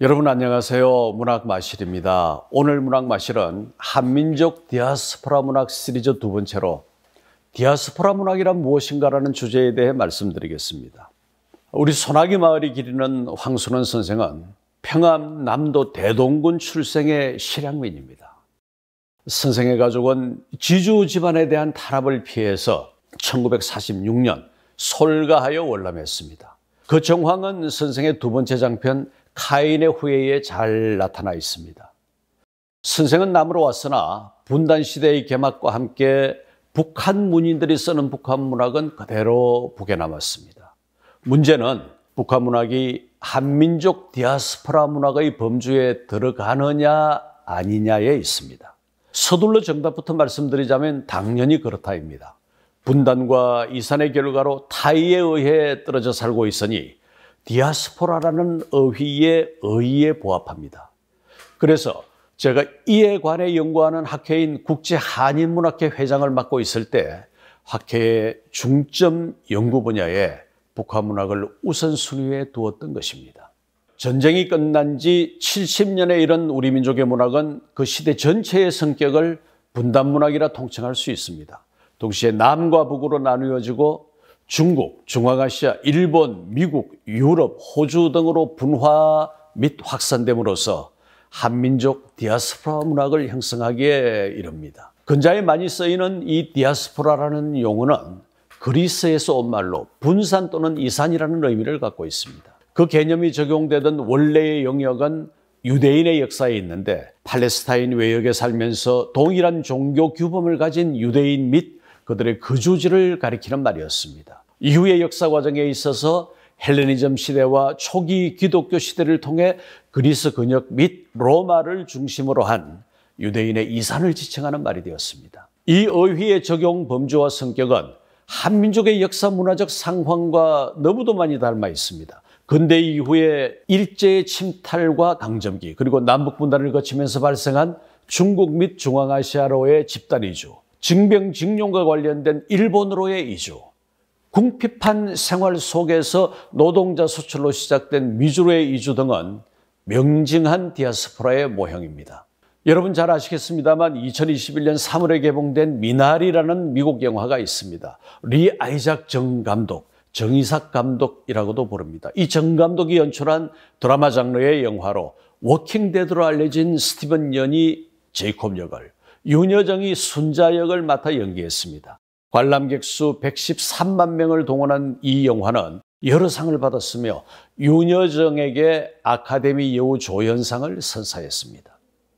여러분 안녕하세요. 문학마실입니다. 오늘 문학마실은 한민족 디아스포라 문학 시리즈 두 번째로 디아스포라 문학이란 무엇인가라는 주제에 대해 말씀드리겠습니다. 우리 소나기 마을이 기리는 황순원 선생은 평암 남도 대동군 출생의 실향민입니다. 선생의 가족은 지주 집안에 대한 탄압을 피해서 1946년 솔가하여 월남했습니다. 그 정황은 선생의 두 번째 장편 카인의 후예에 잘 나타나 있습니다. 선생은 남으로 왔으나 분단시대의 개막과 함께 북한 문인들이 쓰는 북한 문학은 그대로 북에 남았습니다. 문제는 북한 문학이 한민족 디아스포라 문학의 범주에 들어가느냐 아니냐에 있습니다. 서둘러 정답부터 말씀드리자면 당연히 그렇다입니다. 분단과 이산의 결과로 타이에 의해 떨어져 살고 있으니 디아스포라라는 어휘의 의의에 부합합니다. 그래서 제가 이에 관해 연구하는 학회인 국제한인문학회 회장을 맡고 있을 때 학회의 중점 연구 분야에 북한 문학을 우선순위에 두었던 것입니다. 전쟁이 끝난 지 70년에 이른 우리 민족의 문학은 그 시대 전체의 성격을 분단문학이라 통칭할 수 있습니다. 동시에 남과 북으로 나누어지고 중국, 중앙아시아, 일본, 미국, 유럽, 호주 등으로 분화 및 확산됨으로써 한민족 디아스포라 문학을 형성하기에 이릅니다. 근자에 많이 쓰이는 이 디아스포라라는 용어는 그리스에서 온 말로 분산 또는 이산이라는 의미를 갖고 있습니다. 그 개념이 적용되던 원래의 영역은 유대인의 역사에 있는데 팔레스타인 외역에 살면서 동일한 종교 규범을 가진 유대인 및 그들의 거주지를 가리키는 말이었습니다. 이후의 역사 과정에 있어서 헬레니즘 시대와 초기 기독교 시대를 통해 그리스 근역 및 로마를 중심으로 한 유대인의 이산을 지칭하는 말이 되었습니다. 이 어휘의 적용 범주와 성격은 한민족의 역사 문화적 상황과 너무도 많이 닮아 있습니다. 근대 이후에 일제의 침탈과 강점기 그리고 남북 분단을 거치면서 발생한 중국 및 중앙아시아로의 집단 이주, 징병징용과 관련된 일본으로의 이주, 궁핍한 생활 속에서 노동자 수출로 시작된 미주로의 이주 등은 명징한 디아스포라의 모형입니다. 여러분 잘 아시겠습니다만 2021년 3월에 개봉된 미나리라는 미국 영화가 있습니다. 리 아이작 정 감독, 정이삭 감독이라고도 부릅니다. 이 정 감독이 연출한 드라마 장르의 영화로 워킹데드로 알려진 스티븐 연이 제이콥 역을, 윤여정이 순자 역을 맡아 연기했습니다. 관람객 수 113만 명을 동원한 이 영화는 여러 상을 받았으며 윤여정에게 아카데미 여우 조연상을 선사했습니다.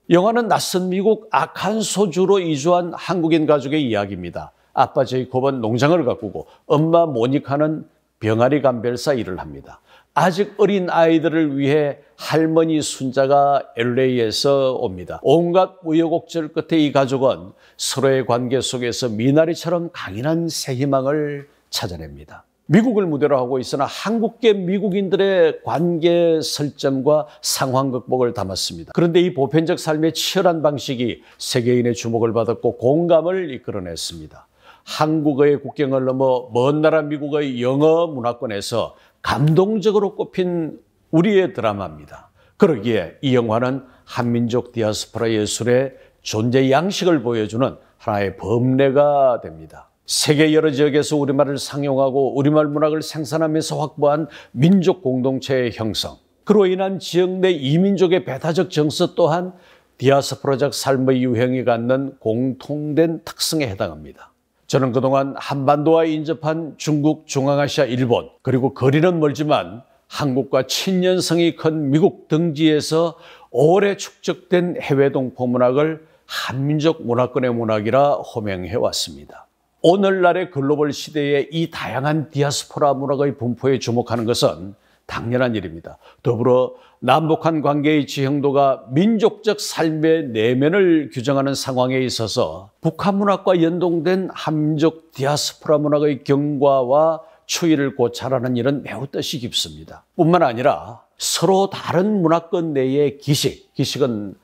영화는 낯선 미국 아칸소주로 이주한 한국인 가족의 이야기입니다. 아빠 제이콥은 농장을 가꾸고 엄마 모니카는 병아리 감별사 일을 합니다. 아직 어린 아이들을 위해 할머니 순자가 LA에서 옵니다. 온갖 우여곡절 끝에 이 가족은 서로의 관계 속에서 미나리처럼 강인한 새 희망을 찾아냅니다. 미국을 무대로 하고 있으나 한국계 미국인들의 관계 설정과 상황 극복을 담았습니다. 그런데 이 보편적 삶의 치열한 방식이 세계인의 주목을 받았고 공감을 이끌어냈습니다. 한국의 국경을 넘어 먼 나라 미국의 영어 문화권에서 감동적으로 꼽힌 우리의 드라마입니다. 그러기에 이 영화는 한민족 디아스포라 예술의 존재 양식을 보여주는 하나의 범례가 됩니다. 세계 여러 지역에서 우리말을 상용하고 우리말 문학을 생산하면서 확보한 민족 공동체의 형성, 그로 인한 지역 내 이민족의 배타적 정서 또한 디아스포라적 삶의 유형이 갖는 공통된 특성에 해당합니다. 저는 그동안 한반도와 인접한 중국, 중앙아시아, 일본 그리고 거리는 멀지만 한국과 친연성이 큰 미국 등지에서 오래 축적된 해외 동포 문학을 한민족 문화권의 문학이라 호명해 왔습니다. 오늘날의 글로벌 시대에 이 다양한 디아스포라 문학의 분포에 주목하는 것은 당연한 일입니다. 더불어 남북한 관계의 지형도가 민족적 삶의 내면을 규정하는 상황에 있어서 북한 문학과 연동된 한민족 디아스포라 문학의 경과와 추이를 고찰하는 일은 매우 뜻이 깊습니다. 뿐만 아니라 서로 다른 문화권 내의 기식은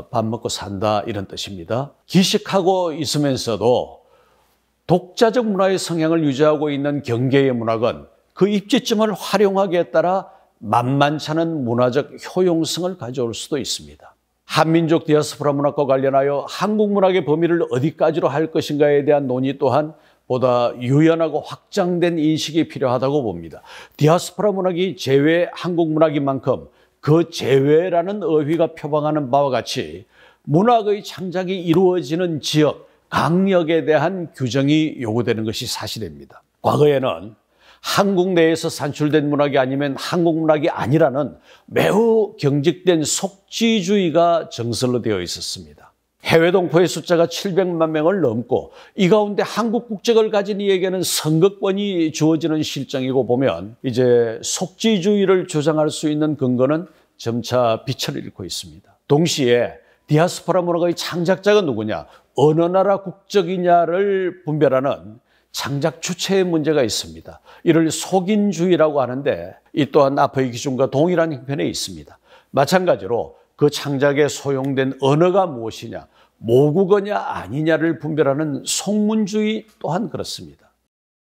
밥 먹고 산다 이런 뜻입니다. 기식하고 있으면서도 독자적 문화의 성향을 유지하고 있는 경계의 문학은 그 입지점을 활용하기에 따라 만만찮은 문화적 효용성을 가져올 수도 있습니다. 한민족 디아스포라 문학과 관련하여 한국 문학의 범위를 어디까지로 할 것인가에 대한 논의 또한 보다 유연하고 확장된 인식이 필요하다고 봅니다. 디아스포라 문학이 제외 한국 문학인 만큼 그 제외라는 어휘가 표방하는 바와 같이 문학의 창작이 이루어지는 지역, 강역에 대한 규정이 요구되는 것이 사실입니다. 과거에는 한국 내에서 산출된 문학이 아니면 한국 문학이 아니라는 매우 경직된 속지주의가 정설로 되어 있었습니다. 해외 동포의 숫자가 700만 명을 넘고 이 가운데 한국 국적을 가진 이에게는 선거권이 주어지는 실정이고 보면 이제 속지주의를 주장할 수 있는 근거는 점차 빛을 잃고 있습니다. 동시에 디아스포라 문학의 창작자가 누구냐, 어느 나라 국적이냐를 분별하는 창작 주체의 문제가 있습니다. 이를 속인주의라고 하는데 이 또한 아퍼의 기준과 동일한 형편에 있습니다. 마찬가지로 그 창작에 소용된 언어가 무엇이냐, 모국어냐 아니냐를 분별하는 속문주의 또한 그렇습니다.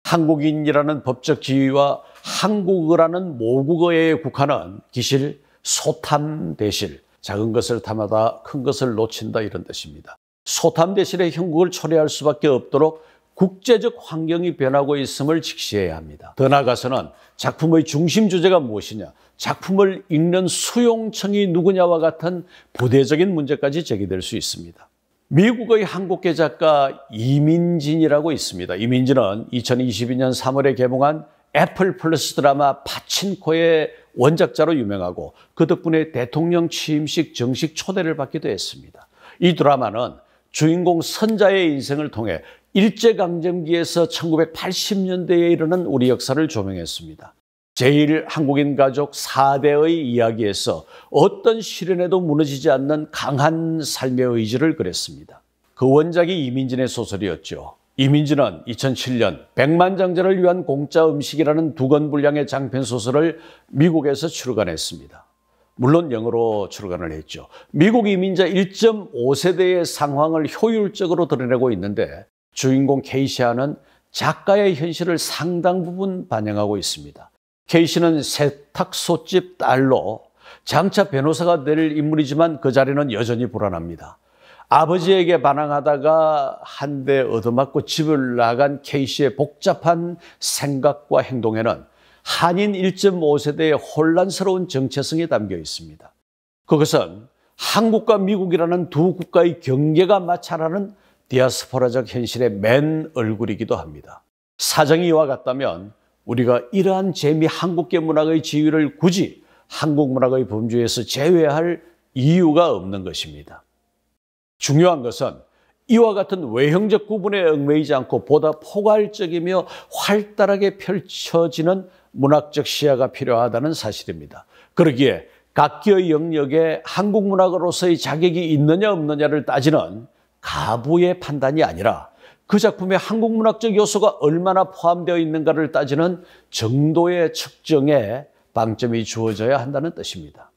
한국인이라는 법적 지위와 한국어라는 모국어에 국한은 기실, 소탐대실, 작은 것을 탐하다 큰 것을 놓친다 이런 뜻입니다. 소탐대실의 형국을 초래할 수밖에 없도록 국제적 환경이 변하고 있음을 직시해야 합니다. 더 나아가서는 작품의 중심 주제가 무엇이냐, 작품을 읽는 수용층이 누구냐와 같은 부대적인 문제까지 제기될 수 있습니다. 미국의 한국계 작가 이민진이라고 있습니다. 이민진은 2022년 3월에 개봉한 애플 플러스 드라마 파친코의 원작자로 유명하고 그 덕분에 대통령 취임식 정식 초대를 받기도 했습니다. 이 드라마는 주인공 선자의 인생을 통해 일제강점기에서 1980년대에 이르는 우리 역사를 조명했습니다. 제1한국인 가족 4대의 이야기에서 어떤 시련에도 무너지지 않는 강한 삶의 의지를 그렸습니다. 그 원작이 이민진의 소설이었죠. 이민진은 2007년 백만장자를 위한 공짜 음식이라는 2권 분량의 장편 소설을 미국에서 출간했습니다. 물론 영어로 출간을 했죠. 미국 이민자 1.5세대의 상황을 효율적으로 드러내고 있는데 주인공 케이시아는 작가의 현실을 상당 부분 반영하고 있습니다. 케이시는 세탁소집 딸로 장차 변호사가 될 인물이지만 그 자리는 여전히 불안합니다. 아버지에게 반항하다가 한 대 얻어맞고 집을 나간 케이시의 복잡한 생각과 행동에는 한인 1.5세대의 혼란스러운 정체성이 담겨 있습니다. 그것은 한국과 미국이라는 두 국가의 경계가 마찰하는 디아스포라적 현실의 맨 얼굴이기도 합니다. 사정이 이와 같다면 우리가 이러한 재미 한국계 문학의 지위를 굳이 한국 문학의 범주에서 제외할 이유가 없는 것입니다. 중요한 것은 이와 같은 외형적 구분에 얽매이지 않고 보다 포괄적이며 활달하게 펼쳐지는 문학적 시야가 필요하다는 사실입니다. 그러기에 각기의 영역에 한국 문학으로서의 자격이 있느냐 없느냐를 따지는 가부의 판단이 아니라 그 작품에 한국 문학적 요소가 얼마나 포함되어 있는가를 따지는 정도의 측정에 방점이 주어져야 한다는 뜻입니다.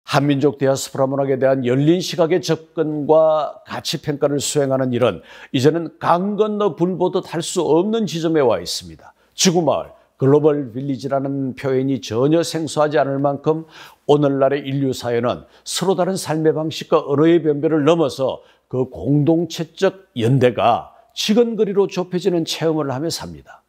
한민족 디아스포라 문학에 대한 열린 시각의 접근과 가치 평가를 수행하는 일은 이제는 강 건너 불 보듯 할 수 없는 지점에 와 있습니다. 지구마을, 글로벌 빌리지라는 표현이 전혀 생소하지 않을 만큼 오늘날의 인류 사회는 서로 다른 삶의 방식과 언어의 변별을 넘어서 그 공동체적 연대가 지근거리로 좁혀지는 체험을 하며 삽니다.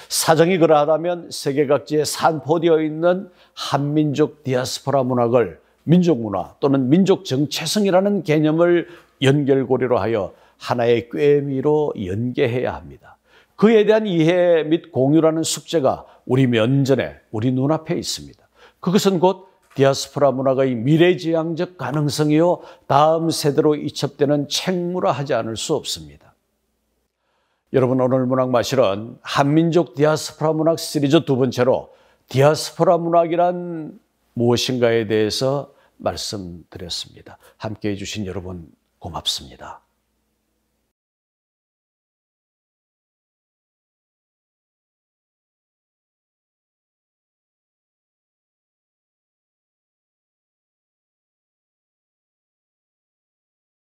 사정이 그러하다면 세계 각지에 산포되어 있는 한민족 디아스포라 문학을 민족문화 또는 민족 정체성이라는 개념을 연결고리로 하여 하나의 꿰미로 연계해야 합니다. 그에 대한 이해 및 공유라는 숙제가 우리 면전에, 우리 눈앞에 있습니다. 그것은 곧 디아스포라 문학의 미래지향적 가능성이요 다음 세대로 이첩되는 책무라 하지 않을 수 없습니다. 여러분, 오늘 문학마실은 한민족 디아스포라 문학 시리즈 2번째로 디아스포라 문학이란 무엇인가에 대해서 말씀드렸습니다. 함께해 주신 여러분 고맙습니다.